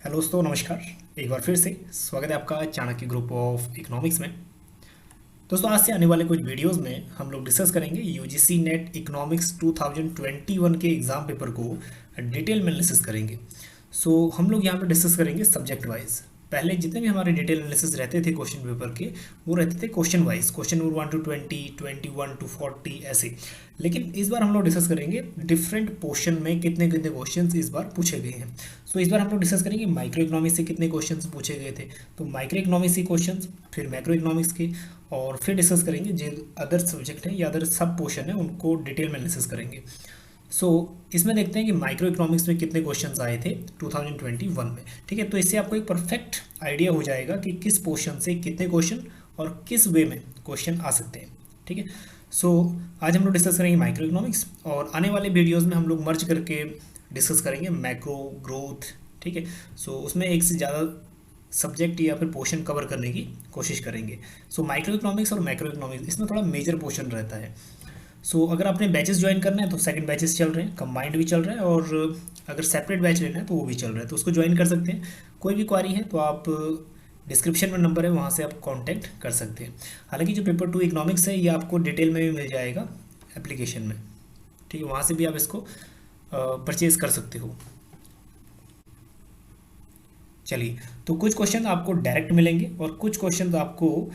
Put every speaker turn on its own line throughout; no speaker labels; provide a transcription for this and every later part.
Hello दोस्तों, नमस्कार। एक बार फिर से स्वागत है आपका चाणक्य ग्रुप ऑफ इकोनॉमिक्स में। दोस्तों, आज से आने वाले कुछ वीडियोस में हम लोग डिस्कस करेंगे यूजीसी नेट इकोनॉमिक्स 2021 के एग्ज़ाम पेपर को डिटेल में एनालिसिस करेंगे। हम लोग यहाँ पे डिस्कस करेंगे सब्जेक्ट वाइज। पहले जितने भी हमारे डिटेल एनालिसिस रहते थे क्वेश्चन पेपर के, वो रहते थे question wise, question number 1 to 20, 21 to 40 ऐसे। लेकिन इस बार हम लोग डिस्कस करेंगे डिफरेंट पोर्शन में कितने कितने क्वेश्चंस इस बार पूछे गए हैं। इस बार हम लोग डिस्कस करेंगे माइक्रो इकोनॉमिक्स से कितने क्वेश्चंस पूछे गए थे, तो माइक्रो इकोनॉमिक्स के क्वेश्चंस, फिर मैक्रो इकोनॉमिक्स के, और फिर डिस्कस करेंगे जो अदर सब्जेक्ट हैं या अदर सब पोर्शन है उनको डिटेल में एनालिसिस करेंगे। इसमें देखते हैं कि माइक्रो इकोनॉमिक्स में कितने क्वेश्चंस आए थे 2021 में। ठीक है, तो इससे आपको एक परफेक्ट आइडिया हो जाएगा कि किस पोर्शन से कितने क्वेश्चन और किस वे में क्वेश्चन आ सकते हैं। ठीक है, आज हम लोग डिस्कस करेंगे माइक्रो इकोनॉमिक्स, और आने वाले वीडियोज़ में हम लोग मर्ज करके डिस्कस करेंगे मैक्रो, ग्रोथ। ठीक है, उसमें एक से ज़्यादा सब्जेक्ट या फिर पोर्शन कवर करने की कोशिश करेंगे। माइक्रो इकोनॉमिक्स और मैक्रो इकोनॉमिक्स इसमें थोड़ा मेजर पोर्शन रहता है। अगर आपने बैचेस ज्वाइन करना है तो सेकंड बैचेस चल रहे हैं, कंबाइंड भी चल रहा है, और अगर सेपरेट बैच लेना है तो वो भी चल रहा है, तो उसको ज्वाइन कर सकते हैं। कोई भी क्वारी है तो आप डिस्क्रिप्शन में नंबर है, वहाँ से आप कांटेक्ट कर सकते हैं। हालांकि जो पेपर 2 इकोनॉमिक्स है ये आपको डिटेल में भी मिल जाएगा एप्लीकेशन में। ठीक है, वहाँ से भी आप इसको परचेज़ कर सकते हो। चलिए, तो कुछ क्वेश्चन आपको डायरेक्ट मिलेंगे और कुछ क्वेश्चन आपको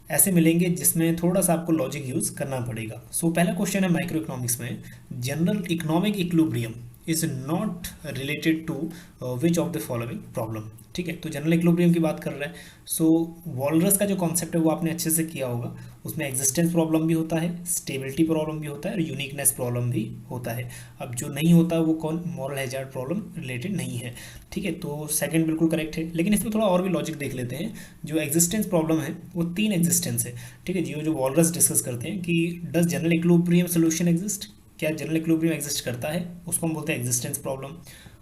ऐसे मिलेंगे जिसमें थोड़ा सा आपको लॉजिक यूज़ करना पड़ेगा। पहला क्वेश्चन है माइक्रो इकोनॉमिक्स में, general economic equilibrium is not related to which of the following problem. ठीक है, तो जनरल इक्विलिब्रियम की बात कर रहा है। वॉलरस का जो कॉन्सेप्ट है वो आपने अच्छे से किया होगा। उसमें एग्जिस्टेंस प्रॉब्लम भी होता है, स्टेबिलिटी प्रॉब्लम भी होता है, और यूनिकनेस प्रॉब्लम भी होता है। अब जो नहीं होता वो कौन, मॉरल हैजार्ड प्रॉब्लम रिलेटेड नहीं है। ठीक है, तो सेकंड बिल्कुल करेक्ट है, लेकिन इसमें थोड़ा और भी लॉजिक देख लेते हैं। जो एग्जिस्टेंस प्रॉब्लम है वो 3 एग्जिस्टेंस है। ठीक है, जो वॉलरस डिस्कस करते हैं कि does general equilibrium solution exist, क्या जनरल इक्विलिब्रियम एग्जिस्ट करता है, उसको हम बोलते हैं एग्जिस्टेंस प्रॉब्लम।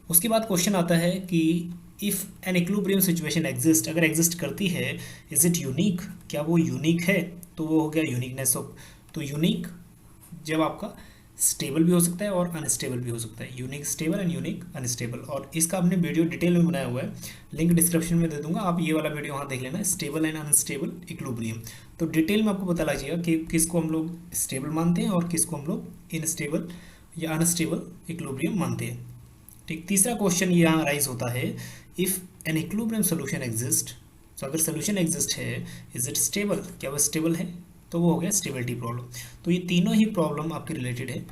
उसके बाद क्वेश्चन आता है कि if an equilibrium situation exist, अगर एग्जिस्ट करती है, इज़ इट यूनिक, क्या वो यूनिक है, तो वो हो गया यूनिकनेस ऑफ। तो यूनिक जब आपका स्टेबल भी हो सकता है और अनस्टेबल भी हो सकता है, unique stable and unique unstable, और इसका हमने वीडियो डिटेल में बनाया हुआ है, लिंक डिस्क्रिप्शन में दे दूंगा, आप ये वाला वीडियो वहाँ देख लेना, स्टेबल एंड अनस्टेबल इक्विलिब्रियम। तो डिटेल में आपको पता लग जाएगा कि किसको हम लोग स्टेबल मानते हैं और किसको हम लोग इनस्टेबल या अनस्टेबल इक्विलिब्रियम मानते हैं। ठीक, तीसरा क्वेश्चन यहाँ राइज होता है, if an equilibrium solution exist, तो अगर सोल्यूशन एग्जिस्ट है, इज इट स्टेबल, क्या वो स्टेबल है, तो वो हो गया स्टेबिलिटी प्रॉब्लम। तो ये तीनों ही प्रॉब्लम आपके रिलेटेड है,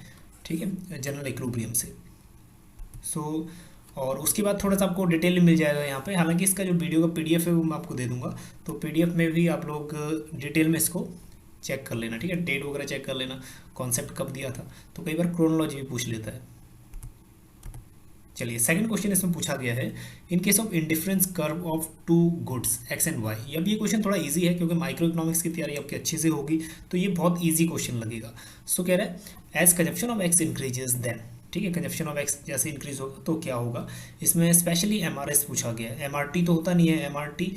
ठीक है, जनरल इक्विलिब्रियम से। और उसके बाद थोड़ा सा आपको डिटेल में मिल जाएगा यहाँ पे। हालांकि इसका जो वीडियो का पीडीएफ है वो मैं आपको दे दूंगा, तो पीडीएफ में भी आप लोग डिटेल में इसको चेक कर लेना। ठीक है, डेट वगैरह चेक कर लेना, कॉन्सेप्ट कब दिया था, तो कई बार क्रोनोलॉजी भी पूछ लेता है। चलिए, सेकंड क्वेश्चन इसमें पूछा गया है, in case of indifference curve of 2 goods x and y. अब ये क्वेश्चन थोड़ा इजी है क्योंकि माइक्रो इकोनॉमिक्स की तैयारी आपकी अच्छे से होगी, तो ये बहुत इजी क्वेश्चन लगेगा। कह रहा है as consumption of x increases then. ठीक है, कंजप्शन ऑफ एक्स जैसे इंक्रीज होगा तो क्या होगा। इसमें स्पेशली एमआरएस पूछा गया है, एमआरटी तो होता नहीं है। एमआरटी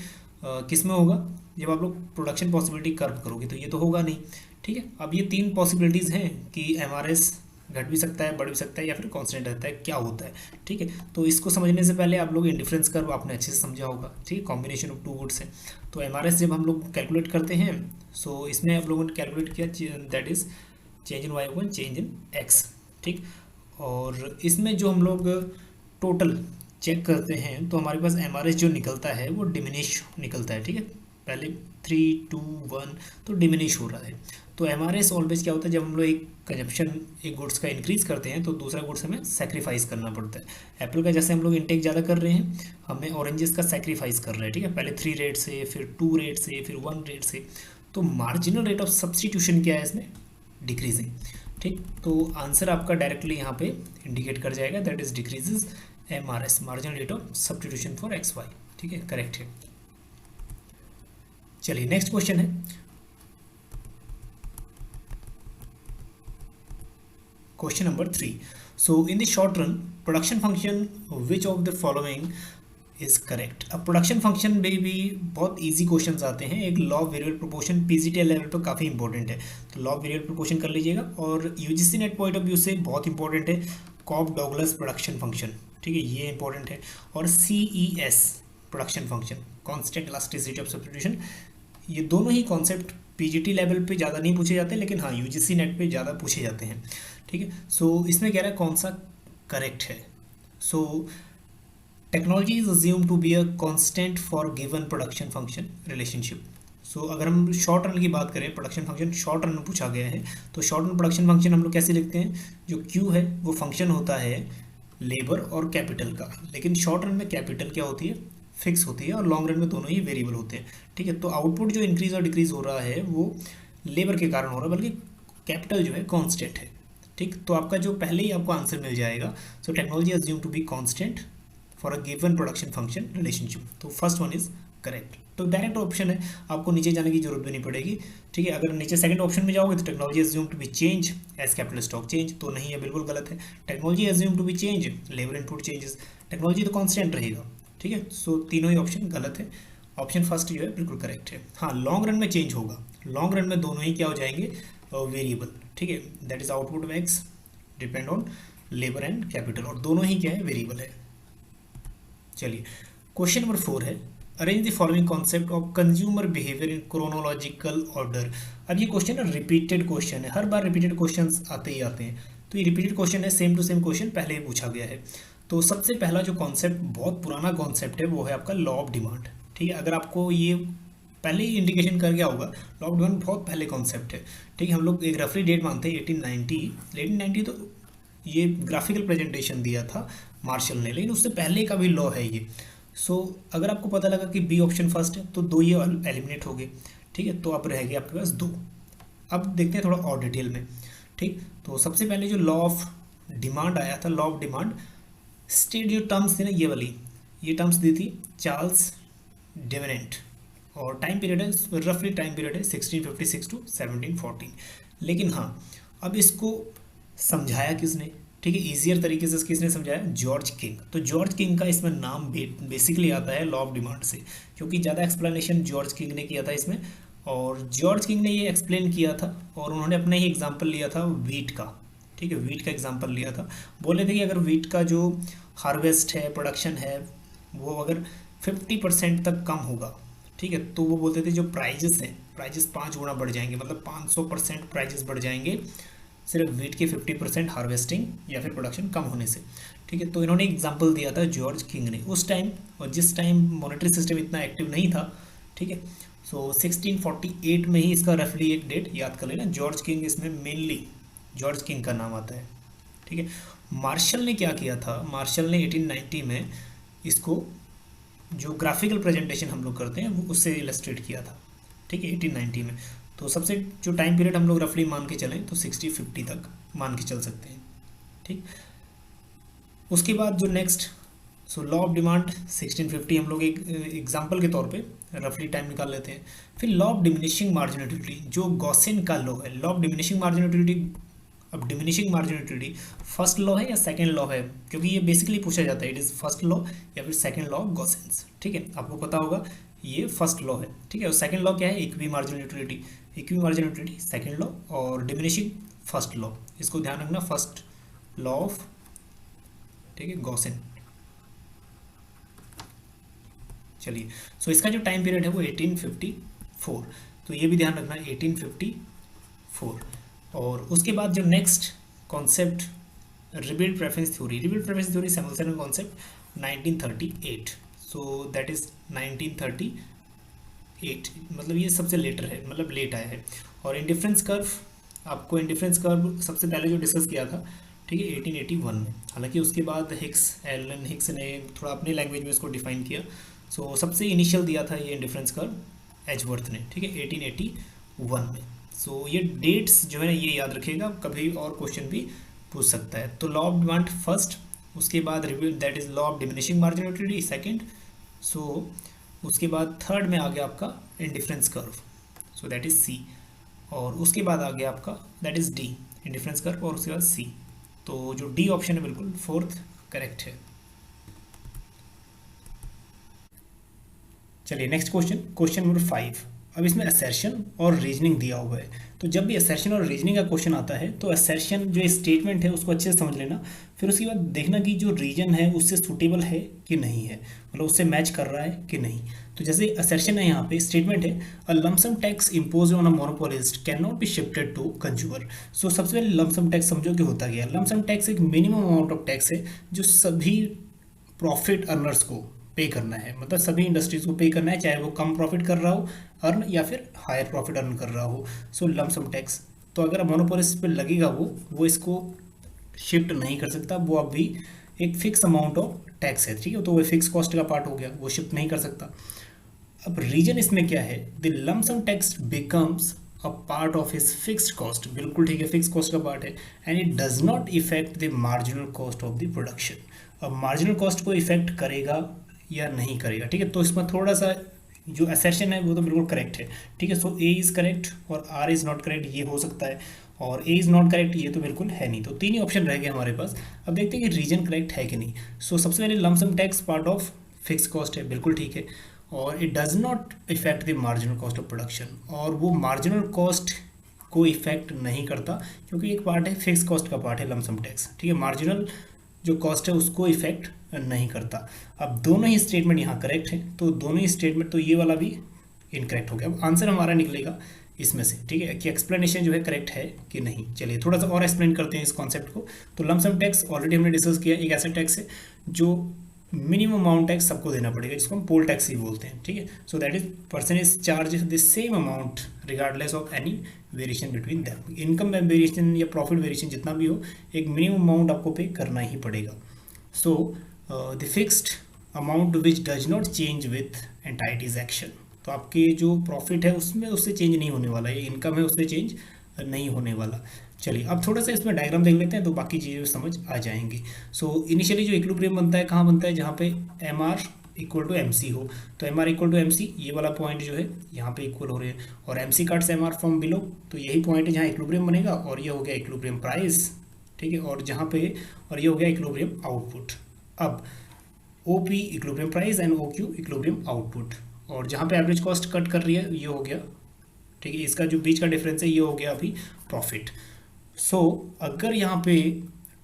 किस में होगा, जब आप लोग प्रोडक्शन पॉसिबिलिटी कर्व करोगे, तो ये तो होगा नहीं। ठीक है, अब ये 3 पॉसिबिलिटीज़ हैं कि एमआरएस घट भी सकता है, बढ़ भी सकता है, या फिर कांस्टेंट रहता है, क्या होता है। ठीक है, तो इसको समझने से पहले आप लोग इंडिफरेंस कर्व आपने अच्छे से समझा होगा। ठीक है, कॉम्बिनेशन ऑफ 2 गुड्स है, तो एमआरएस जब हम लोग कैलकुलेट करते हैं, इसमें आप लोगों ने कैलकुलेट किया, that is change in y one change in x. ठीक, और इसमें जो हम लोग टोटल चेक करते हैं तो हमारे पास एमआरएस जो निकलता है वो डिमिनिश निकलता है। ठीक है, पहले 3, 2, 1 तो डिमिनिश हो रहा है। तो एमआरएस ऑलवेज क्या होता है, जब हम लोग एक कंजप्शन एक गुड्स का इंक्रीज करते हैं तो दूसरा गुड्स हमें सेक्रीफाइस करना पड़ता है। एप्पल का जैसे हम लोग इंटेक ज़्यादा कर रहे हैं, हमें ऑरेंजेस का सेक्रीफाइस कर रहे हैं। ठीक है, पहले 3 रेट से, फिर 2 रेट से, फिर 1 रेट से, तो मार्जिनल रेट ऑफ सब्सटीट्यूशन क्या है इसमें, डिक्रीजिंग। ठीक, तो आंसर आपका डायरेक्टली यहाँ पे इंडिकेट कर जाएगा, that is decreases MRS, marginal rate of substitution for x y. ठीक है, करेक्ट है। चलिए, नेक्स्ट क्वेश्चन है, question number 3। In the short run production function which of the following is correct. अब प्रोडक्शन फंक्शन में भी बहुत इजी क्वेश्चंस आते हैं। एक law of variable proportion PGTL level पर काफ़ी इंपॉर्टेंट है, तो लॉ ऑफ वेरिएबल प्रोपोर्शन कर लीजिएगा। और UGC net point of view से बहुत इंपॉर्टेंट है कॉफ डॉगलस प्रोडक्शन फंक्शन। ठीक है, ये इंपॉर्टेंट है। और CES production function, constant elasticity of substitution, ये दोनों ही कॉन्सेप्ट PGT लेवल पे ज़्यादा नहीं पूछे जाते, लेकिन हाँ UGC नेट पे ज़्यादा पूछे जाते हैं। ठीक है, सो इसमें कह रहा है कौन सा करेक्ट है। So technology is assume to be a constant for given production function relationship. So अगर हम शॉर्ट रन की बात करें, प्रोडक्शन फंक्शन शॉर्ट रन में पूछा गया है, तो शॉर्ट रन प्रोडक्शन फंक्शन हम लोग कैसे लिखते हैं, जो Q है वो फंक्शन होता है लेबर और कैपिटल का, लेकिन शॉर्ट रन में कैपिटल क्या होती है, फिक्स होती है, और लॉन्ग रन में दोनों ही वेरिएबल होते हैं। ठीक है, तो आउटपुट जो इंक्रीज और डिक्रीज हो रहा है वो लेबर के कारण हो रहा है, बल्कि कैपिटल जो है कांस्टेंट है। ठीक, तो आपका जो पहले ही आपको आंसर मिल जाएगा। So technology assume to be constant for a given production function relationship, तो फर्स्ट वन इज करेक्ट। तो डायरेक्ट ऑप्शन है, आपको नीचे जाने की जरूरत भी नहीं पड़ेगी। ठीक है, अगर नीचे सेकंड ऑप्शन में जाओगे तो technology assume to be change as capital stock change, तो नहीं है, बिल्कुल गलत है। Technology assume to be change labour input changes, technology तो कांस्टेंट रहेगा। ठीक है, सो तीनों ही ऑप्शन गलत है, ऑप्शन फर्स्ट जो है बिल्कुल करेक्ट है। हाँ, लॉन्ग रन में चेंज होगा, लॉन्ग रन में दोनों ही क्या हो जाएंगे, वेरिएबल। ठीक है, that is output of x depend on labour and capital, और दोनों ही क्या है, वेरिएबल है। चलिए, क्वेश्चन नंबर 4 है, arrange the following concept of consumer behaviour in chronological order. अब ये क्वेश्चन ना रिपीटेड क्वेश्चन है, हर बार रिपीटेड क्वेश्चन आते ही आते हैं, तो ये रिपीटेड क्वेश्चन है, सेम टू सेम क्वेश्चन पहले ही पूछा गया है। तो सबसे पहला जो कॉन्सेप्ट, बहुत पुराना कॉन्सेप्ट है, वो है आपका लॉ ऑफ डिमांड। ठीक है, अगर आपको ये पहले ही इंडिकेशन कर गया होगा, लॉ ऑफ डिमांड बहुत पहले कॉन्सेप्ट है। ठीक है, हम लोग एक रफली डेट मानते हैं 1890, तो ये ग्राफिकल प्रेजेंटेशन दिया था मार्शल ने, लेकिन उससे पहले का भी लॉ है ये। सो अगर आपको पता लगा कि बी ऑप्शन फर्स्ट है, तो दो ये एलिमिनेट हो गए। ठीक है, तो अब रह गए आपके पास दो। अब देखते हैं थोड़ा और डिटेल में। ठीक, तो सबसे पहले जो लॉ ऑफ डिमांड आया था, लॉ ऑफ डिमांड स्टेट जो टर्म्स थी ना, ये वाली, ये टर्म्स दी थी चार्ल्स डिविनेंट, और टाइम पीरियड है, रफली टाइम पीरियड है 1656 टू 1714। लेकिन हाँ, अब इसको समझाया किसने, ठीक है, ईजियर तरीके से किसने समझाया, जॉर्ज किंग। तो जॉर्ज किंग का इसमें नाम बेसिकली आता है लॉ ऑफ डिमांड से, क्योंकि ज़्यादा एक्सप्लेनेशन जॉर्ज किंग ने किया था इसमें। और जॉर्ज किंग ने ये एक्सप्लेन किया था, और उन्होंने अपने ही एग्जाम्पल लिया था वीट का। ठीक है, वीट का एग्जाम्पल लिया था, बोले थे कि अगर वीट का जो हार्वेस्ट है, प्रोडक्शन है, वो अगर 50% तक कम होगा, ठीक है, तो वो बोलते थे जो प्राइजेस हैं, प्राइजेस 5 गुना बढ़ जाएंगे, मतलब 500% प्राइजेस बढ़ जाएंगे सिर्फ वीट के 50% हार्वेस्टिंग या फिर प्रोडक्शन कम होने से। ठीक है, तो इन्होंने एग्जाम्पल दिया था जॉर्ज किंग ने उस टाइम, और जिस टाइम मॉनेटरी सिस्टम इतना एक्टिव नहीं था। ठीक है, सो 1648 में ही इसका रफली एक डेट याद कर लेना, जॉर्ज किंग इसमें मेनली जॉर्ज किंग का नाम आता है। ठीक है, मार्शल ने क्या किया था, मार्शल ने 1890 में इसको जो ग्राफिकल प्रेजेंटेशन हम लोग करते हैं वो उससे इलस्ट्रेट किया था। ठीक है, 1890 में। तो सबसे जो टाइम पीरियड हम लोग रफली मान के चलें तो 60-50 तक मान के चल सकते हैं। ठीक, उसके बाद जो next, so law of demand 1650 हम लोग एक एग्जांपल के तौर पे रफली टाइम निकाल लेते हैं। फिर law of diminishing margin utility, जो गॉसेन का लॉ है, law of diminishing margin utility. अब diminishing margin utility first law है या सेकंड लॉ है, क्योंकि ये बेसिकली पूछा जाता है, इट इज़ फर्स्ट लॉ या फिर सेकंड लॉ ऑफ गॉसेंस। ठीक है, आपको पता होगा ये फर्स्ट लॉ है। ठीक है, और सेकंड लॉ क्या है, equi margin utility, equi margin utility second law, और डिमिनिशिंग फर्स्ट लॉ। इसको ध्यान रखना, फर्स्ट लॉ ऑफ, ठीक है, गॉसेन। चलिए, सो इसका जो टाइम पीरियड है वो 1854, तो ये भी ध्यान रखना 1854। और उसके बाद जो next concept, revealed preference theory, revealed preference theory Samuelson का कॉन्सेप्ट 1938, सो दैट इज 1938, मतलब ये सबसे लेटर है, मतलब लेट आया है। और इंडिफरेंस कर्व, आपको इंडिफरेंस कर्व सबसे पहले जो डिस्कस किया था, ठीक है, 1881 में। हालांकि उसके बाद एलन हिक्स ने थोड़ा अपनी लैंग्वेज में इसको डिफाइन किया। सो सबसे इनिशियल दिया था ये इंडिफरेंस कर्व एजवर्थ ने, ठीक है, 1881 में। सो ये डेट्स जो है ना, ये याद रखिएगा, कभी और क्वेश्चन भी पूछ सकता है। तो लॉ ऑफ डिमांड फर्स्ट, उसके बाद that is law of diminishing margin utility second, so उसके बाद थर्ड में आ गया आपका indifference curve, so that is C, और उसके बाद आ गया आपका that is D, indifference curve, और उसके बाद सी। तो जो डी ऑप्शन है बिल्कुल फोर्थ करेक्ट है। चलिए नेक्स्ट क्वेश्चन, क्वेश्चन नंबर 5, अब इसमें असर्शन और रीजनिंग दिया हुआ है, तो जब भी असर्शन और रीजनिंग का क्वेश्चन आता है तो असर्शन जो स्टेटमेंट है उसको अच्छे से समझ लेना, फिर उसके बाद देखना कि जो रीजन है उससे सूटेबल है कि नहीं है, मतलब उससे मैच कर रहा है कि नहीं। तो जैसे असर्शन है, यहाँ पे स्टेटमेंट है a lump sum tax impose on a monopolist can not be shifted to consumer. So सबसे पहले लमसम टैक्स समझो कि होता क्या है। लमसम टैक्स एक मिनिमम अमाउंट ऑफ टैक्स है जो सभी प्रॉफिट अर्नर्स को पे करना है, मतलब सभी इंडस्ट्रीज को पे करना है, चाहे वो कम प्रॉफिट कर रहा हो अर्न या फिर हायर प्रॉफिट अर्न कर रहा हो। सो लमसम टैक्स, तो अगर मोनोपोलिस्ट पे लगेगा वो इसको शिफ्ट नहीं कर सकता, वो अभी एक फिक्स अमाउंट ऑफ टैक्स है, ठीक है, तो वो फिक्स कॉस्ट का पार्ट हो गया, वो शिफ्ट नहीं कर सकता। अब रीजन इसमें क्या है, the lump sum tax becomes a part of his fixed cost, बिल्कुल ठीक है, फिक्स कॉस्ट का पार्ट है, and it does not effect the marginal cost of the production. अब मार्जिनल कॉस्ट को इफेक्ट करेगा या नहीं करेगा, ठीक है, तो इसमें थोड़ा सा जो असर्शन है वो तो बिल्कुल करेक्ट है, ठीक है। सो ए इज़ करेक्ट और आर इज़ नॉट करेक्ट, ये हो सकता है, और ए इज़ नॉट करेक्ट ये तो बिल्कुल है नहीं, तो तीन ही ऑप्शन रह गए हमारे पास। अब देखते हैं कि रीजन करेक्ट है कि नहीं। सो सबसे पहले lump sum tax part of fix cost है, बिल्कुल ठीक है, और it does not effect the marginal cost of production, और वो मार्जिनल कॉस्ट को इफेक्ट नहीं करता क्योंकि एक पार्ट है फिक्स कॉस्ट का पार्ट है लमसम टैक्स, ठीक है, मार्जिनल जो कॉस्ट है उसको इफेक्ट नहीं करता। अब दोनों ही स्टेटमेंट यहाँ करेक्ट है, तो दोनों ही स्टेटमेंट, तो ये वाला भी इनकरेक्ट हो गया। अब आंसर हमारा निकलेगा इसमें से, ठीक है, कि एक्सप्लेनेशन जो है करेक्ट है कि नहीं। चलिए थोड़ा सा और एक्सप्लेन करते हैं इस कॉन्सेप्ट को। तो लमसम टैक्स ऑलरेडी हमने डिस्कस किया, एक ऐसा टैक्स है जो मिनिमम अमाउंट टैक्स सबको देना पड़ेगा, जिसको हम पोल टैक्स ही बोलते हैं, ठीक है। सो that is person is charge the same amount regardless of any variation between them. Income में वेरिएशन या प्रॉफिट वेरिएशन जितना भी हो, एक मिनिमम अमाउंट आपको पे करना ही पड़ेगा। So the fixed amount which does not change with entities action, तो आपके जो प्रॉफिट है उसमें उससे चेंज नहीं होने वाला है, इनकम है उससे चेंज नहीं होने वाला। चलिए अब थोड़ा सा इसमें डायग्राम देख लेते हैं तो बाकी चीज़ें समझ आ जाएंगी। सो इनिशियली जो इक्विलिब्रियम बनता है कहाँ बनता है, जहाँ पे M R equal to M C हो, तो M R equal to M C, ये वाला पॉइंट जो है यहाँ पे इक्वल हो रहे हैं, और M C cuts M R from below, तो यही पॉइंट है जहाँ इक्विलिब्रियम बनेगा, और ये हो गया इक्विलिब्रियम प्राइस, ठीक है, और जहाँ पे, और ये हो गया इक्विलिब्रियम आउटपुट। अब O P equilibrium price and O Q equilibrium output, और जहाँ पे एवरेज कॉस्ट कट कर रही है ये हो गया, ठीक है, इसका जो बीच का डिफरेंस है ये हो गया अभी प्रॉफिट। सो अगर यहाँ पे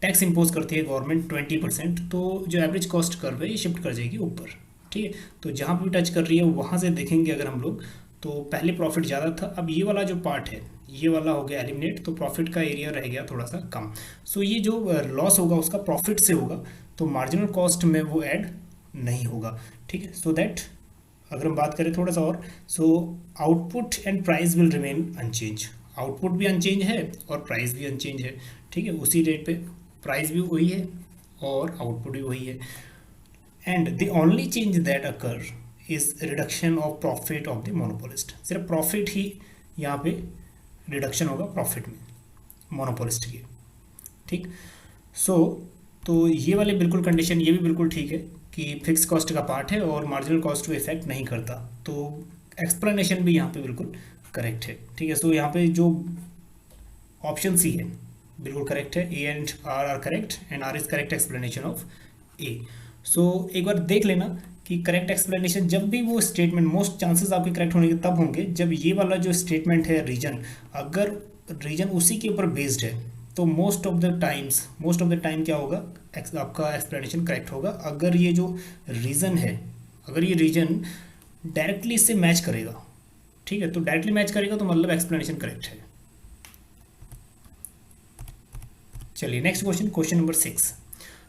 टैक्स इम्पोज करती है गवर्नमेंट 20%, तो जो एवरेज कॉस्ट कर्व है ये शिफ्ट कर जाएगी ऊपर, ठीक है। तो जहाँ पे टच कर रही है वहाँ से देखेंगे अगर हम लोग, तो पहले प्रॉफिट ज़्यादा था, अब ये वाला जो पार्ट है ये वाला हो गया एलिमिनेट, तो प्रॉफिट का एरिया रह गया थोड़ा सा कम। सो ये जो लॉस होगा उसका प्रॉफिट से होगा, तो मार्जिनल कॉस्ट में वो ऐड नहीं होगा, ठीक है। सो दैट अगर हम बात करें थोड़ा सा और, so output and price will remain unchange, output भी अनचेंज है और प्राइस भी अनचेंज है, ठीक है, उसी रेट पे प्राइस भी वही है और आउटपुट भी वही है। And the only change that occur is reduction of profit of the monopolist, सिर्फ प्रॉफिट ही यहाँ पे रिडक्शन होगा प्रॉफिट में मोनोपोलिस्ट की, ठीक। सो तो ये वाले बिल्कुल कंडीशन, ये भी बिल्कुल ठीक है कि फिक्स कॉस्ट का पार्ट है और मार्जिनल कॉस्ट को इफेक्ट नहीं करता, तो एक्सप्लेनेशन भी यहाँ पे बिल्कुल करेक्ट है, ठीक है। सो यहाँ पे जो ऑप्शन सी है बिल्कुल करेक्ट है, A and R R correct and R is correct explanation of A. So एक बार देख लेना कि करेक्ट एक्सप्लेनेशन, जब भी वो स्टेटमेंट, मोस्ट चांसेस आपके करेक्ट होने के तब होंगे जब ये वाला जो स्टेटमेंट है रीजन, अगर रीजन उसी के ऊपर बेस्ड है तो मोस्ट ऑफ द टाइम क्या होगा, आपका एक्सप्लेनेशन करेक्ट होगा। अगर ये जो रीज़न है, अगर ये रीजन डायरेक्टली इससे मैच करेगा, ठीक है, तो डायरेक्टली मैच करेगा तो मतलब एक्सप्लेनेशन करेक्ट है। चलिए नेक्स्ट क्वेश्चन, क्वेश्चन नंबर 6।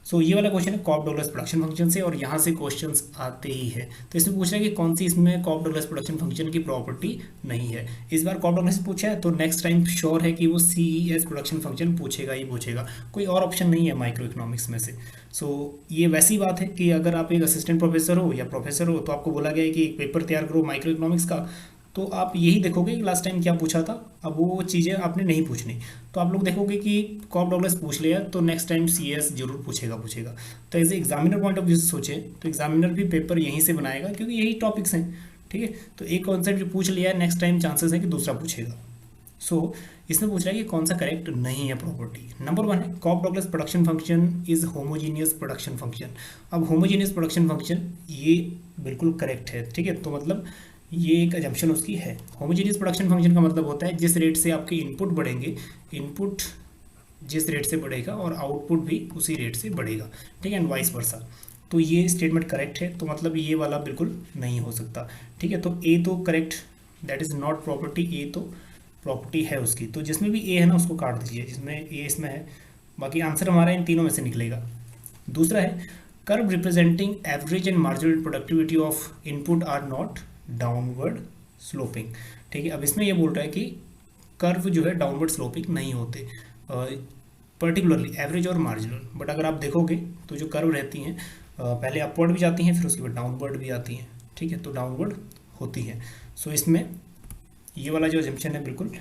सो ये वाला क्वेश्चन है कॉप डॉगलस प्रोडक्शन फंक्शन से, और यहाँ से क्वेश्चंस आते ही है। तो इसमें पूछ रहा है कि कौन सी इसमें कॉप डॉगलस प्रोडक्शन फंक्शन की प्रॉपर्टी नहीं है। इस बार कॉप डॉगलस पूछा है तो नेक्स्ट टाइम श्योर है कि वो CES प्रोडक्शन फंक्शन पूछेगा ही पूछेगा, कोई और ऑप्शन नहीं है माइक्रो इकोनॉमिक्स में से। सो ये वैसी बात है कि अगर आप एक असिस्टेंट प्रोफेसर हो या प्रोफेसर हो तो आपको बोला गया है कि एक पेपर तैयार करो माइक्रो इकोनॉमिक्स का, तो आप यही देखोगे कि लास्ट टाइम क्या पूछा था, अब वो चीज़ें आपने नहीं पूछनी, तो आप लोग देखोगे कि कॉप डॉगलस पूछ लिया तो नेक्स्ट टाइम CS जरूर पूछेगा। तो as a examiner point of view से सोचें तो एग्जामिनर भी पेपर यहीं से बनाएगा क्योंकि यही टॉपिक्स हैं, ठीक है। तो एक कॉन्सेप्ट जो पूछ लिया है नेक्स्ट टाइम चांसेस है कि दूसरा पूछेगा। सो इसमें पूछ रहा है कि कौन सा करेक्ट नहीं है प्रॉपर्टी। नंबर 1 है Cobb Douglas production function is homogeneous production function. अब होमोजीनियस प्रोडक्शन फंक्शन ये बिल्कुल करेक्ट है, ठीक है। तो मतलब ये एक एजम्पशन उसकी है। होमोजेनियस प्रोडक्शन फंक्शन का मतलब होता है जिस रेट से आपके इनपुट बढ़ेंगे, इनपुट जिस रेट से बढ़ेगा और आउटपुट भी उसी रेट से बढ़ेगा, ठीक है, एंड वाइस वर्सा। तो ये स्टेटमेंट करेक्ट है, तो मतलब ये वाला बिल्कुल नहीं हो सकता, ठीक है। तो ए तो correct, that is not property, A तो प्रॉपर्टी है उसकी। तो जिसमें भी ए है ना उसको काट दीजिए, जिसमें ए इसमें है, बाकी आंसर हमारा इन तीनों में से निकलेगा। दूसरा है curve representing average and marginal productivity of input are not downward sloping, ठीक है। अब इसमें ये बोल रहा है कि कर्व जो है डाउनवर्ड स्लोपिंग नहीं होते, पर्टिकुलरली एवरेज और मार्जिनल। बट अगर आप देखोगे तो जो कर्व रहती हैं पहले अपवर्ड भी जाती हैं, फिर उसके बाद डाउनवर्ड भी आती हैं, ठीक है, तो डाउनवर्ड होती हैं। सो इसमें ये वाला जो अजम्पशन है बिल्कुल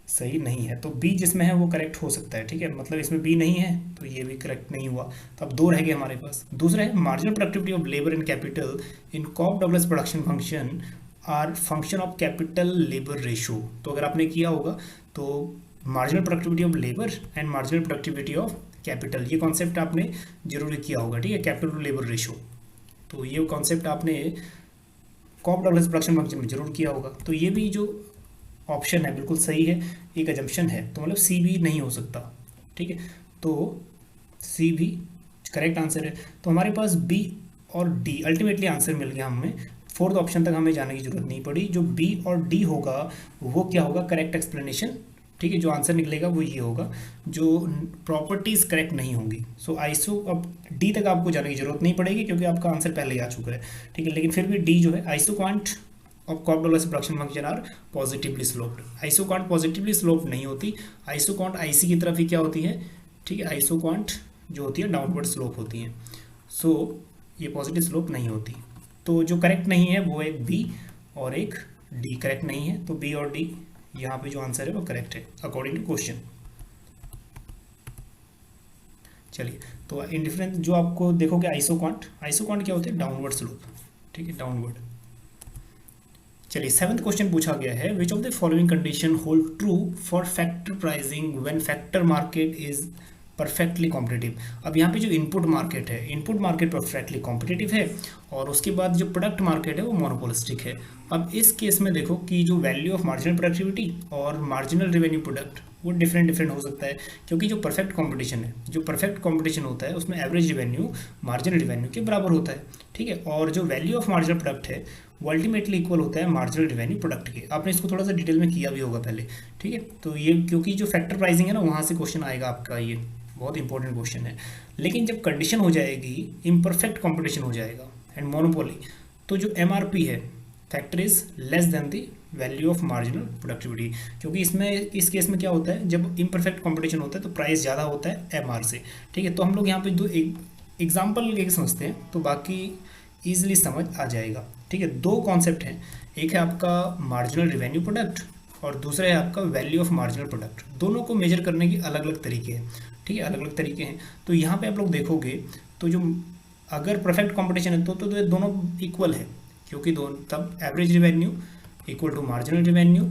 सही नहीं है। तो बी जिसमें है वो करेक्ट हो सकता है, ठीक है, मतलब इसमें बी नहीं है तो ये भी करेक्ट नहीं हुआ। तो अब दो रह गए हमारे पास। दूसरा है marginal productivity of labour and capital in Cobb Douglas production function are function of capital labour ratio. तो अगर आपने किया होगा तो marginal productivity of labour and marginal productivity of capital, ये कॉन्सेप्ट आपने जरूर किया होगा, ठीक है, कैपिटल टू लेबर रेशो। तो ये कॉन्सेप्ट आपने कॉफ डबल्स प्रोडक्शन फंक्शन में जरूर किया होगा। तो ये भी जो ऑप्शन है बिल्कुल सही है, एक एजम्पशन है, तो मतलब सी भी नहीं हो सकता, ठीक है, तो सी भी करेक्ट आंसर है। तो हमारे पास बी और डी अल्टीमेटली आंसर मिल गया हमें। फोर्थ ऑप्शन तक हमें जाने की जरूरत नहीं पड़ी। जो बी और डी होगा वो क्या होगा, करेक्ट एक्सप्लेनेशन, ठीक है, जो आंसर निकलेगा वो ये होगा, जो प्रॉपर्टीज करेक्ट नहीं होंगी। सो आइसो, अब डी तक आपको जाने की जरूरत नहीं पड़ेगी क्योंकि आपका आंसर पहले ही आ चुका है, ठीक है, लेकिन फिर भी डी जो है isoquant of Cobb Douglas production function are positively sloped. Isoquant positively sloped नहीं होती, आइसोक्वांट आईसी की तरफ ही क्या होती है, ठीक है, आइसोक्वांट जो होती है डाउनवर्ड स्लोप होती है। सो ये पॉजिटिव स्लोप नहीं होती। तो जो करेक्ट नहीं है वो एक बी और एक डी करेक्ट नहीं है। तो बी और डी यहाँ पे जो आंसर है वो करेक्ट है अकॉर्डिंग टू क्वेश्चन। चलिए, तो इंडिफरेंस जो आपको देखोगे आइसोक्वांट, आइसोक्वांट क्या होते हैं, डाउनवर्ड स्लोप, ठीक है, डाउनवर्ड। चलिए, सेवंथ क्वेश्चन पूछा गया है, which of the following condition hold true for factor pricing when factor market is perfectly competitive. अब यहाँ पे जो इनपुट मार्केट है, इनपुट मार्केट परफेक्टली कॉम्पिटिटिव है और उसके बाद जो प्रोडक्ट मार्केट है वो मोनोपोलिस्टिक है। अब इस केस में देखो कि जो वैल्यू ऑफ मार्जिनल प्रोडक्टिविटी और मार्जिनल रेवेन्यू प्रोडक्ट वो डिफरेंट हो सकता है, क्योंकि जो परफेक्ट कंपटीशन है, जो परफेक्ट कंपटीशन होता है उसमें एवरेज रेवेन्यू मार्जिनल रेवेन्यू के बराबर होता है, ठीक है, और जो वैल्यू ऑफ मार्जिनल प्रोडक्ट है वो अल्टीमेटली इक्वल होता है मार्जिनल रेवेन्यू प्रोडक्ट के। आपने इसको थोड़ा सा डिटेल में किया भी होगा पहले, ठीक है। तो ये क्योंकि जो फैक्टर प्राइसिंग है ना वहाँ से क्वेश्चन आएगा आपका, ये बहुत इंपॉर्टेंट क्वेश्चन है। लेकिन जब कंडीशन हो जाएगी इम्परफेक्ट कंपटीशन हो जाएगा एंड मोनोपोली, तो जो एमआरपी है factor is less than the value of marginal productivity, क्योंकि इसमें इस केस में क्या होता है, जब इम्परफेक्ट कंपटीशन होता है तो प्राइस ज़्यादा होता है एमआर से, ठीक है। तो हम लोग यहाँ पे दो एग्जाम्पल लेके समझते हैं तो बाकी ईजिली समझ आ जाएगा, ठीक है। दो कॉन्सेप्ट हैं, एक है आपका मार्जिनल रिवेन्यू प्रोडक्ट और दूसरा है आपका वैल्यू ऑफ मार्जिनल प्रोडक्ट। दोनों को मेजर करने के अलग अलग तरीके हैं, ठीक है, अलग अलग तरीके हैं। तो यहाँ पे आप लोग देखोगे तो जो अगर परफेक्ट कंपटीशन है तो ये दोनों इक्वल है, क्योंकि दोनों तब average revenue equal to marginal revenue,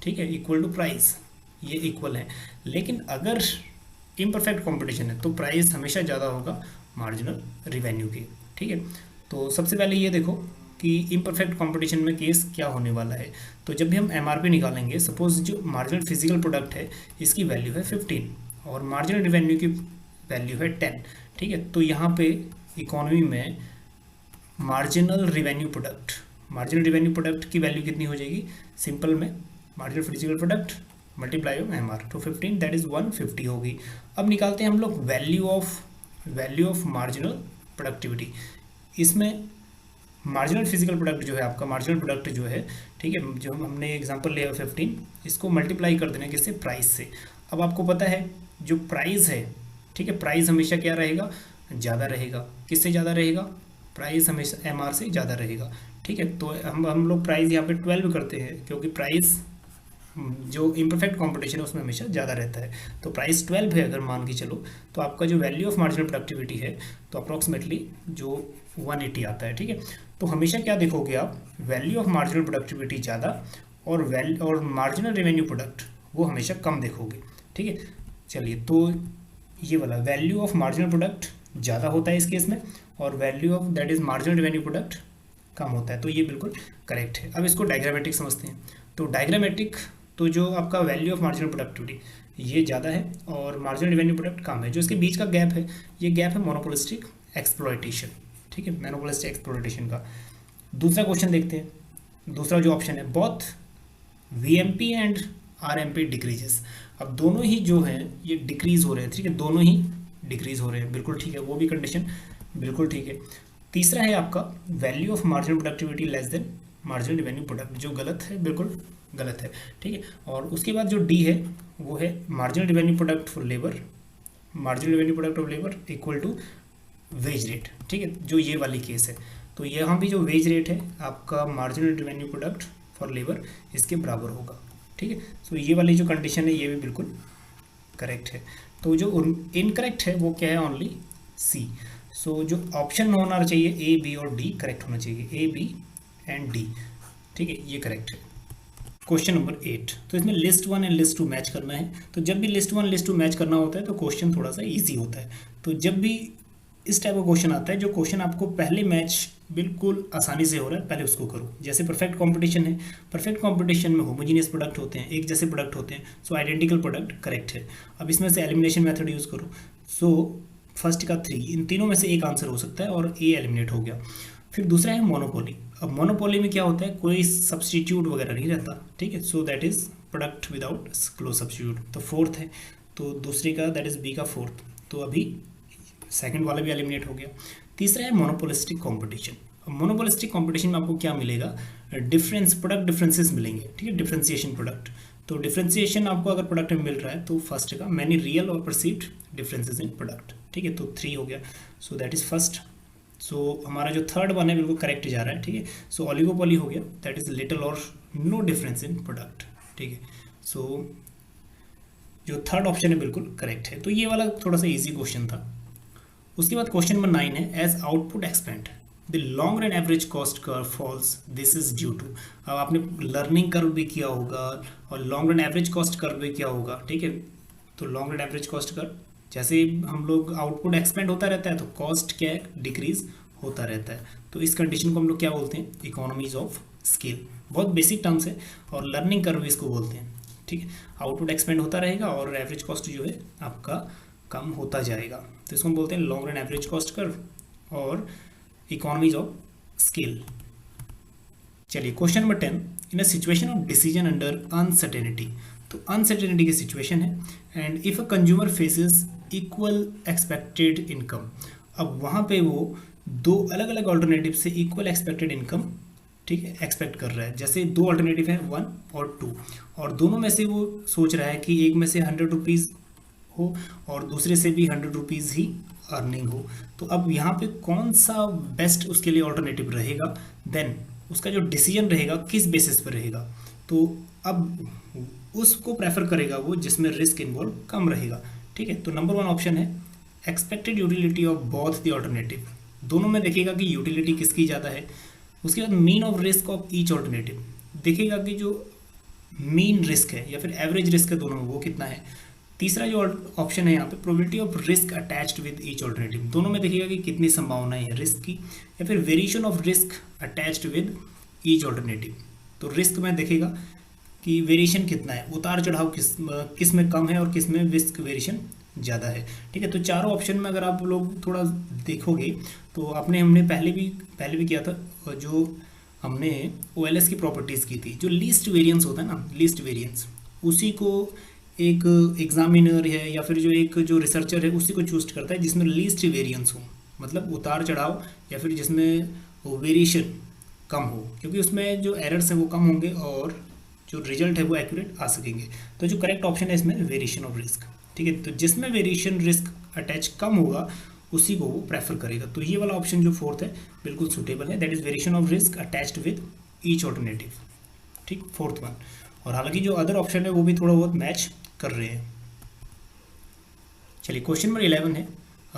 ठीक है, इक्वल टू प्राइस, ये इक्वल है। लेकिन अगर इम्परफेक्ट कंपटीशन है तो प्राइस हमेशा ज़्यादा होगा मार्जिनल रिवेन्यू के, ठीक है। तो सबसे पहले ये देखो कि इम्परफेक्ट कंपटीशन में केस क्या होने वाला है। तो जब भी हम एमआरपी निकालेंगे, सपोज जो मार्जिनल फिजिकल प्रोडक्ट है इसकी वैल्यू है 15 और मार्जिनल रिवेन्यू की वैल्यू है 10, ठीक है। तो यहाँ पे इकोनॉमी में मार्जिनल रिवेन्यू प्रोडक्ट की वैल्यू कितनी हो जाएगी, सिंपल में marginal physical product multiply of MR, तो 15 दैट इज़ 150 होगी। अब निकालते हैं हम लोग वैल्यू ऑफ मार्जिनल प्रोडक्टिविटी। इसमें मार्जिनल फिजिकल प्रोडक्ट जो है आपका, मार्जिनल प्रोडक्ट जो है, ठीक है, जो हमने एग्जांपल लिया 15, इसको मल्टीप्लाई कर देना किससे, प्राइस से। अब आपको पता है जो प्राइस है, ठीक है, प्राइस हमेशा क्या रहेगा, ज़्यादा रहेगा। किससे ज़्यादा रहेगा, प्राइस हमेशा एमआर से ज़्यादा रहेगा, ठीक है। तो हम लोग प्राइस यहाँ पे 12 करते हैं क्योंकि प्राइस जो इम्परफेक्ट कंपटीशन है उसमें हमेशा ज़्यादा रहता है। तो प्राइस 12 है अगर मान के चलो, तो आपका जो वैल्यू ऑफ मार्जिनल प्रोडक्टिविटी है तो अप्रॉक्सीमेटली जो 180 आता है, ठीक है। तो हमेशा क्या देखोगे आप, वैल्यू ऑफ मार्जिनल प्रोडक्टिविटी ज़्यादा और मार्जिनल रेवेन्यू प्रोडक्ट वो हमेशा कम देखोगे, ठीक है। चलिए, तो ये वाला वैल्यू ऑफ मार्जिनल प्रोडक्ट ज़्यादा होता है इस केस में और value of that is marginal revenue product कम होता है, तो ये बिल्कुल करेक्ट है। अब इसको डायग्रामेटिक समझते हैं। तो डायग्रामेटिक, तो जो आपका वैल्यू ऑफ मार्जिनल प्रोडक्टिविटी ये ज़्यादा है और मार्जिनल रिवेन्यू प्रोडक्ट कम है, जो इसके बीच का गैप है, ये गैप है मोनोपोलिस्टिक एक्सप्लॉयटेशन, ठीक है, मोनोपोलिस्टिक एक्सप्लॉयटेशन का। दूसरा क्वेश्चन देखते हैं। दूसरा जो ऑप्शन है, both VMP and RMP decreases. अब दोनों ही जो हैं ये डिक्रीज हो रहे हैं, ठीक है, दोनों ही डिक्रीज हो रहे हैं, बिल्कुल ठीक है, वो भी कंडीशन बिल्कुल ठीक है। तीसरा है आपका value of marginal productivity less than marginal revenue product, जो गलत है, बिल्कुल गलत है, ठीक है। और उसके बाद जो डी है वो है marginal revenue product for labour, marginal revenue product of labour equal to wage rate, ठीक है, जो ये वाली केस है। तो यहाँ भी जो वेज रेट है आपका marginal revenue product for labour इसके बराबर होगा, ठीक है। तो ये वाली जो कंडीशन है ये भी बिल्कुल करेक्ट है। तो जो इनकरेक्ट है वो क्या है, ओनली सी। सो जो ऑप्शन होना चाहिए ए, बी और डी करेक्ट होना चाहिए, ए, बी एंड डी, ठीक है, ये करेक्ट है। क्वेश्चन नंबर 8, तो इसमें लिस्ट 1 एंड लिस्ट 2 मैच करना है। तो जब भी लिस्ट 1 लिस्ट 2 मैच करना होता है तो क्वेश्चन थोड़ा सा इजी होता है। तो जब भी इस टाइप का क्वेश्चन आता है, जो क्वेश्चन आपको पहले मैच बिल्कुल आसानी से हो रहा है, पहले उसको करो। जैसे परफेक्ट कंपटीशन है, परफेक्ट कंपटीशन में होमोजीनियस प्रोडक्ट होते हैं, एक जैसे प्रोडक्ट होते हैं, सो आइडेंटिकल प्रोडक्ट करेक्ट है। अब इसमें से एलिमिनेशन मेथड यूज़ करो। सो फर्स्ट का 3, इन तीनों में से एक आंसर हो सकता है और ए एलिमिनेट हो गया। फिर दूसरा है मोनोपोली। अब मोनोपोली में क्या होता है, कोई सब्सटीट्यूट वगैरह नहीं रहता, ठीक है, सो that is product without close substitute. तो फोर्थ है, तो दूसरे का दैट इज बी का फोर्थ, तो अभी सेकंड वाला भी एलिमिनेट हो गया। तीसरा है मोनोपोलिस्टिक कंपटीशन। मोनोपोलिस्टिक कंपटीशन में आपको क्या मिलेगा, डिफरेंस, प्रोडक्ट डिफरेंसेस मिलेंगे, ठीक है, डिफरेंशिएशन प्रोडक्ट। तो डिफरेंशिएशन आपको अगर प्रोडक्ट में मिल रहा है तो फर्स्ट का मैनी रियल और परसीव्ड डिफरेंसेस इन प्रोडक्ट, ठीक है, तो 3 हो गया, सो दैट इज फर्स्ट। सो हमारा जो थर्ड वन है बिल्कुल करेक्ट जा रहा है, ठीक है। सो ऑलिगोपोली हो गया, दैट इज लिटिल और नो डिफरेंस इन प्रोडक्ट, ठीक है। सो जो थर्ड ऑप्शन है बिल्कुल करेक्ट है। तो ये वाला थोड़ा सा इजी क्वेश्चन था। उसके बाद क्वेश्चन नंबर 9 है, as output expand the long run average cost curve falls, this is due to. अब आपने लर्निंग कर्व भी किया होगा और long run average cost curve भी किया होगा, ठीक है। तो long run average cost curve, जैसे हम लोग आउटपुट एक्सपेंड होता रहता है तो कॉस्ट क्या है, डिक्रीज होता रहता है। तो इस कंडीशन को हम लोग क्या बोलते हैं, इकोनॉमीज ऑफ स्केल। बहुत बेसिक टर्म्स है और लर्निंग कर्व इसको बोलते हैं, ठीक है। आउटपुट एक्सपेंड होता रहेगा और एवरेज कॉस्ट जो है आपका कम होता जाएगा, तो इसको हम बोलते हैं long run average cost curve और इकोनॉमीज ऑफ स्केल। चलिए question number 10, in a situation of decision under uncertainty. तो अनसर्टेनिटी की सिचुएशन है and if a consumer faces equal expected income. अब वहाँ पे वो दो अलग अलग ऑल्टरनेटिव से इक्वल एक्सपेक्टेड इनकम, ठीक है, एक्सपेक्ट कर रहा है। जैसे दो ऑल्टरनेटिव हैं 1 और 2 और दोनों में से वो सोच रहा है कि एक में से 100 रुपीज़ हो और दूसरे से भी 100 रुपीज़ ही अर्निंग हो। तो अब यहाँ पे कौन सा बेस्ट उसके लिए ऑल्टरनेटिव रहेगा, देन उसका जो डिसीजन रहेगा किस बेसिस पर रहेगा। तो अब उसको प्रेफर करेगा वो जिसमें रिस्क इन्वॉल्व कम रहेगा, ठीक है। तो नंबर 1 ऑप्शन है expected utility of both the alternative. दोनों में देखेगा कि यूटिलिटी किसकी ज़्यादा है। उसके बाद mean of risk of each alternative, देखेगा कि जो मीन रिस्क है या फिर एवरेज रिस्क है दोनों में वो कितना है। तीसरा जो ऑप्शन है यहाँ पे probability of risk attached with each alternative, दोनों में देखिएगा कि कितनी संभावनाएं है रिस्क की, या फिर variation of risk attached with each alternative. तो रिस्क में देखेगा कि वेरिएशन कितना है, उतार चढ़ाव किस में कम है और किस में रिस्क वेरिएशन ज़्यादा है, ठीक है। तो चारों ऑप्शन में अगर आप लोग थोड़ा देखोगे तो हमने पहले भी किया था, जो हमने OLS की प्रॉपर्टीज़ की थी, जो लीस्ट वेरिएंस होता है ना, लीस्ट वेरिएंस, उसी को एक एग्जामिनर है या फिर जो रिसर्चर है उसी को चूज करता है जिसमें लीस्ट वेरिएंस हो, मतलब उतार चढ़ाव या फिर जिसमें वेरिएशन कम हो, क्योंकि उसमें जो एरर्स हैं वो कम होंगे और जो रिजल्ट है वो एक्यूरेट आ सकेंगे। तो जो करेक्ट ऑप्शन है इसमें वेरिएशन ऑफ रिस्क, ठीक है। तो जिसमें वेरिएशन रिस्क अटैच कम होगा उसी को वो प्रेफर करेगा। तो ये वाला ऑप्शन जो फोर्थ है बिल्कुल सूटेबल है, that is variation of risk attached with each alternative, ठीक, फोर्थ वन। और हालांकि जो अदर ऑप्शन है वो भी थोड़ा बहुत मैच कर रहे हैं। चलिए क्वेश्चन नंबर 11 है,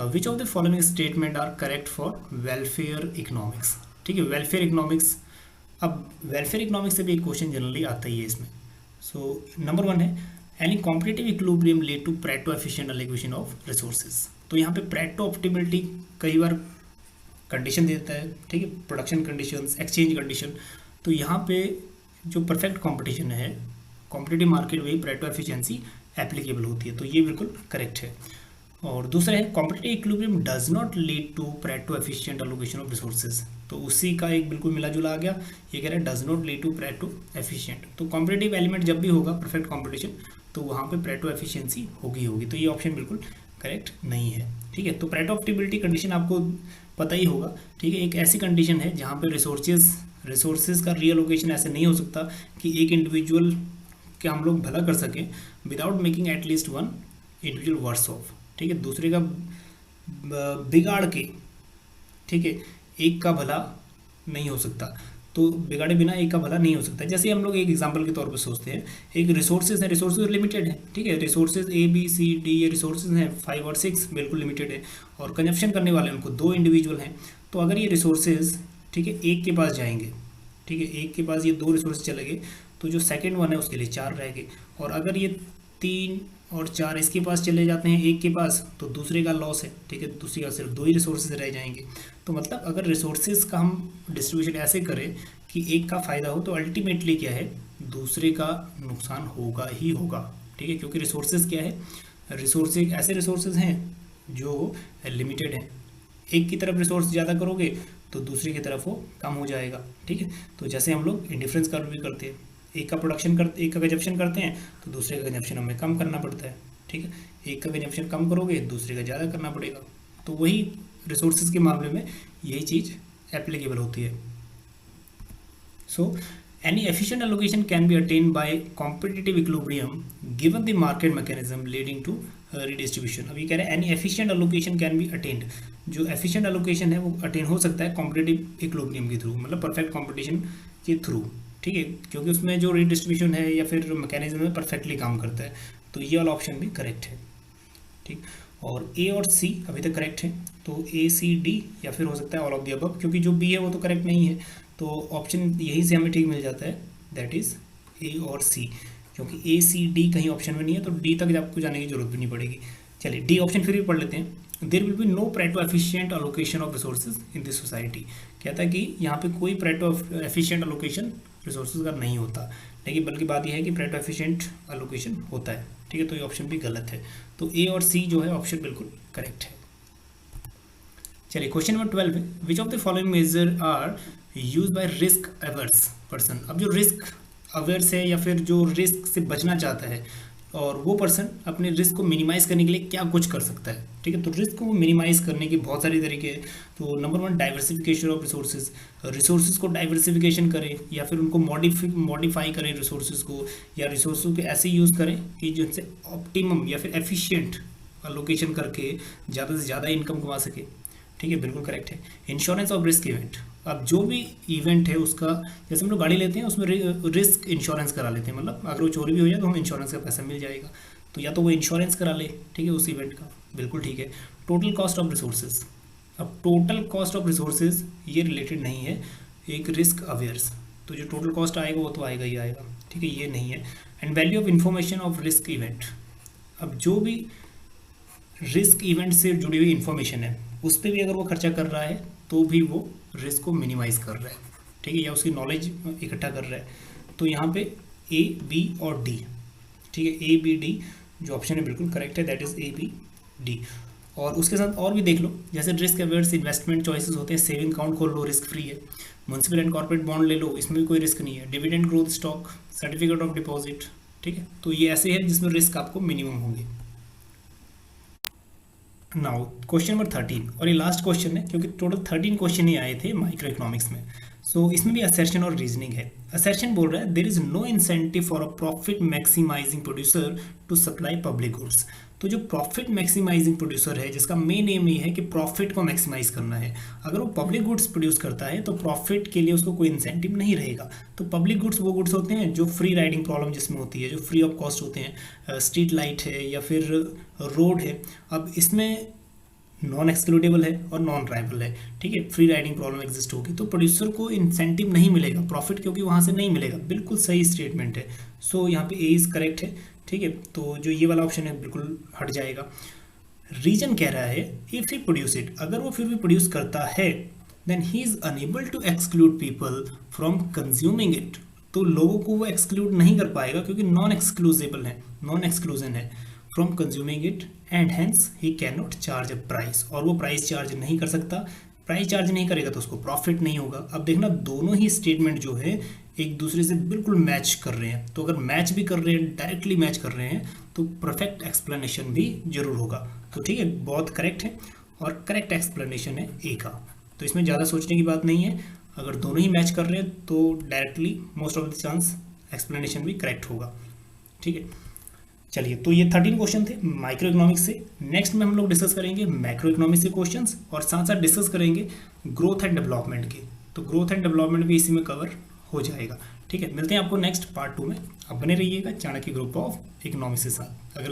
which of the following statement are correct for welfare economics, ठीक है। वेलफेयर इकोनॉमिक्स, अब वेलफेयर इकोनॉमिक्स से भी एक क्वेश्चन जनरली आता ही है इसमें। सो नंबर 1 है, any competitive equilibrium lead to Pareto efficient allocation of resources. तो यहाँ पे प्रेटो ऑप्टिमलिटी कई बार कंडीशन देता है, ठीक है, प्रोडक्शन कंडीशंस, एक्सचेंज कंडीशन। तो यहाँ पे जो परफेक्ट कंपटीशन है, कॉम्पिटिटिव मार्केट में परेटो एफिशिएंसी एप्लीकेबल होती है, तो ये बिल्कुल करेक्ट है। और दूसरा है competitive equilibrium does not lead to Pareto efficient allocation of resources, तो उसी का एक बिल्कुल मिला जुला आ गया। ये कह रहा है does not lead to Pareto efficient, तो कॉम्पिटिटिव एलिमेंट जब भी होगा परफेक्ट कॉम्पिटिशन तो वहाँ पे परेटो एफिशिएंसी होगी, तो ये ऑप्शन बिल्कुल करेक्ट नहीं है, ठीक है। तो परेटो ऑप्टिबिलिटी कंडीशन आपको पता ही होगा, ठीक है, एक ऐसी कंडीशन है जहाँ पे रिसोर्सेज का रीअलोकेशन ऐसे नहीं हो सकता कि एक इंडिविजुअल के हम लोग भला कर सकें without making at least one individual worse off, ठीक है, दूसरे का बिगाड़ के, ठीक है, एक का भला नहीं हो सकता, तो बिगाड़े बिना एक का भला नहीं हो सकता। जैसे हम लोग एक एग्जांपल के तौर पर सोचते हैं, एक रिसोर्सेज है, रिसोर्सेज लिमिटेड है, ठीक है, resources A B C D ये रिसोर्सेज हैं 5 और 6 बिल्कुल लिमिटेड है, और कंजप्शन करने वाले उनको 2 इंडिविजुअल हैं। तो अगर ये रिसोर्सेज, ठीक है, एक के पास जाएंगे, ठीक है, एक के पास ये 2 रिसोर्सेज चले गए, तो जो सेकेंड वन है उसके लिए 4 रह गए, और अगर ये 3 और 4 इसके पास चले जाते हैं एक के पास, तो दूसरे का लॉस है, ठीक है, दूसरे का सिर्फ 2 ही रिसोर्सेज रह जाएंगे। तो मतलब अगर रिसोर्सेज का हम डिस्ट्रीब्यूशन ऐसे करें कि एक का फ़ायदा हो, तो अल्टीमेटली क्या है, दूसरे का नुकसान होगा ही होगा, ठीक है, क्योंकि रिसोर्सेज क्या है, रिसोर्सेज ऐसे रिसोर्सेज हैं जो लिमिटेड हैं, एक की तरफ रिसोर्स ज़्यादा करोगे तो दूसरी की तरफ वो कम हो जाएगा, ठीक है। तो जैसे हम लोग इंडिफरेंस कर्व भी करते हैं, एक का कंजप्शन करते हैं तो दूसरे का कंजप्शन हमें कम करना पड़ता है, ठीक है, एक का कंजप्शन कम करोगे दूसरे का ज़्यादा करना पड़ेगा। तो वही रिसोर्सेज के मामले में यही चीज़ एप्लीकेबल होती है। सो any efficient allocation can be attained by competitive equilibrium given the market mechanism leading to redistribution। अब ये कह रहे हैं any efficient allocation can be attained, जो efficient allocation है वो अटेन हो सकता है competitive equilibrium के थ्रू, मतलब perfect competition के थ्रू, ठीक है, क्योंकि उसमें जो redistribution है या फिर मैकेनिज्म है परफेक्टली काम करता है, तो ये वाला ऑप्शन भी करेक्ट है, ठीक। और ए और सी अभी तक करेक्ट है, तो ए सी डी या फिर हो सकता है ऑल ऑफ द अबव, क्योंकि जो बी है वो तो करेक्ट नहीं है, तो ऑप्शन यहीं से हमें ठीक मिल जाता है, दैट इज़ ए और सी, क्योंकि ए सी डी कहीं ऑप्शन में नहीं है, तो डी तक आपको जाने की जरूरत भी नहीं पड़ेगी। चलिए डी ऑप्शन फिर भी पढ़ लेते हैं। There will be no Pareto efficient allocation of resources in this society, कहता है कि यहाँ पे कोई परेटो एफिशिएंट अलोकेशन रिसोर्सेज का नहीं होता, लेकिन बल्कि बात यह है कि परेटो एफिशिएंट अलोकेशन होता है, ठीक है, तो ये ऑप्शन भी गलत है, तो ए और सी जो है ऑप्शन बिल्कुल करेक्ट है। चलिए क्वेश्चन नंबर 12 है, which of the following measure are use by risk averse person. अब जो रिस्क अवेयर्स है या फिर जो रिस्क से बचना चाहता है, और वो पर्सन अपने रिस्क को मिनिमाइज़ करने के लिए क्या कुछ कर सकता है, ठीक है, तो रिस्क को मिनिमाइज़ करने के बहुत सारे तरीके हैं। तो नंबर 1 डाइवर्सिफिकेशन ऑफ रिसोर्सेज को डाइवर्सिफिकेशन करें, या फिर उनको मॉडिफाई करें रिसोर्सेज को, या रिसोर्सेज को ऐसे यूज़ करें कि जिनसे ऑप्टिमम या फिर एफिशिएंट अलोकेशन करके ज़्यादा से ज़्यादा इनकम कमा सके, ठीक है, बिल्कुल करेक्ट है। इंश्योरेंस ऑफ रिस्क इवेंट, अब जो भी इवेंट है उसका, जैसे हम लोग गाड़ी लेते हैं उसमें रिस्क इंश्योरेंस करा लेते हैं, मतलब अगर वो चोरी भी हो जाए तो हमें इंश्योरेंस का पैसा मिल जाएगा, तो या तो वो इंश्योरेंस करा ले, ठीक है, उस इवेंट का, बिल्कुल ठीक है। टोटल कॉस्ट ऑफ रिसोर्सेज, अब टोटल कॉस्ट ऑफ रिसोर्सेज ये रिलेटेड नहीं है एक रिस्क अवेयर्स, तो जो टोटल कॉस्ट आएगा वो तो आएगा ही आएगा, ठीक है, ये नहीं है। And value of information of risk event, अब जो भी रिस्क इवेंट से जुड़ी हुई इंफॉर्मेशन है उस पर भी अगर वो खर्चा कर रहा है तो भी वो रिस्क को मिनिमाइज कर रहा है, ठीक है, या उसकी नॉलेज इकट्ठा कर रहा है। तो यहाँ पे ए बी और डी, ठीक है, ए बी डी जो ऑप्शन है बिल्कुल करेक्ट है, that is A B D. और उसके साथ और भी देख लो, जैसे रिस्क अवेयर्स इन्वेस्टमेंट चॉइसेस होते हैं, सेविंग अकाउंट खोल लो रिस्क फ्री है, म्युनिसिपल एंड कॉर्पोरेट बॉन्ड ले लो, इसमें भी कोई रिस्क नहीं है, dividend growth stock, certificate of deposit, ठीक है, तो ये ऐसे है जिसमें रिस्क आपको मिनिमम होंगे। नाउ क्वेश्चन नंबर 13, और ये लास्ट क्वेश्चन है क्योंकि टोटल 13 क्वेश्चन ही आए थे माइक्रो इकोनॉमिक्स में, सो इसमें भी असर्शन और रीजनिंग है। असर्शन बोल रहा है there is no incentive for a profit maximising producer to supply public goods. तो जो प्रॉफिट मैक्सिमाइजिंग प्रोड्यूसर है जिसका मेन एम ये है कि प्रॉफिट को मैक्सिमाइज करना है, अगर वो पब्लिक गुड्स प्रोड्यूस करता है तो प्रॉफिट के लिए उसको कोई इंसेंटिव नहीं रहेगा। तो पब्लिक गुड्स वो गुड्स होते हैं जो फ्री राइडिंग प्रॉब्लम जिसमें होती है, जो फ्री ऑफ कॉस्ट होते हैं, स्ट्रीट लाइट है या फिर रोड है। अब इसमें नॉन एक्सक्लूडेबल है और नॉन ड्राइवेबल है, ठीक है, फ्री राइडिंग प्रॉब्लम एग्जिस्ट होगी तो प्रोड्यूसर को इंसेंटिव नहीं मिलेगा, प्रॉफिट क्योंकि वहाँ से नहीं मिलेगा, बिल्कुल सही स्टेटमेंट है। सो यहाँ पे ए इज़ करेक्ट है, ठीक है, तो जो ये वाला ऑप्शन है बिल्कुल हट जाएगा। रीजन कह रहा है इफ़ ही प्रोड्यूस इट, अगर वो फिर भी प्रोड्यूस करता है
then he is unable to exclude people from consuming it, तो लोगों को वो एक्सक्लूड नहीं कर पाएगा क्योंकि नॉन एक्सक्लूसिबल है, नॉन एक्सक्लूजन है from consuming it, and hence he can not charge a price, और वो प्राइस चार्ज नहीं कर सकता। प्राइस चार्ज नहीं करेगा तो उसको प्रॉफिट नहीं होगा। अब देखना दोनों ही स्टेटमेंट जो है एक दूसरे से बिल्कुल मैच कर रहे हैं, तो अगर मैच भी कर रहे हैं, डायरेक्टली मैच कर रहे हैं, तो परफेक्ट एक्सप्लेनेशन भी जरूर होगा। तो ठीक है, बहुत करेक्ट है और करेक्ट एक्सप्लेनेशन है ए का। तो इसमें ज़्यादा सोचने की बात नहीं है, अगर दोनों ही मैच कर रहे हैं तो directly most of the chance explanation भी करेक्ट होगा। ठीक है, चलिए, तो ये 13 क्वेश्चन थे माइक्रो इकोनॉमिक्स से। नेक्स्ट में हम लोग डिस्कस करेंगे मैक्रो इकोनॉमिक्स के क्वेश्चंस और साथ साथ डिस्कस करेंगे ग्रोथ एंड डेवलपमेंट के। तो ग्रोथ एंड डेवलपमेंट भी इसी में कवर हो जाएगा। ठीक है, मिलते हैं आपको नेक्स्ट पार्ट 2 में। अब बने रहिएगा चाणक्य ग्रुप ऑफ इकोनॉमिक्स के साथ। अगर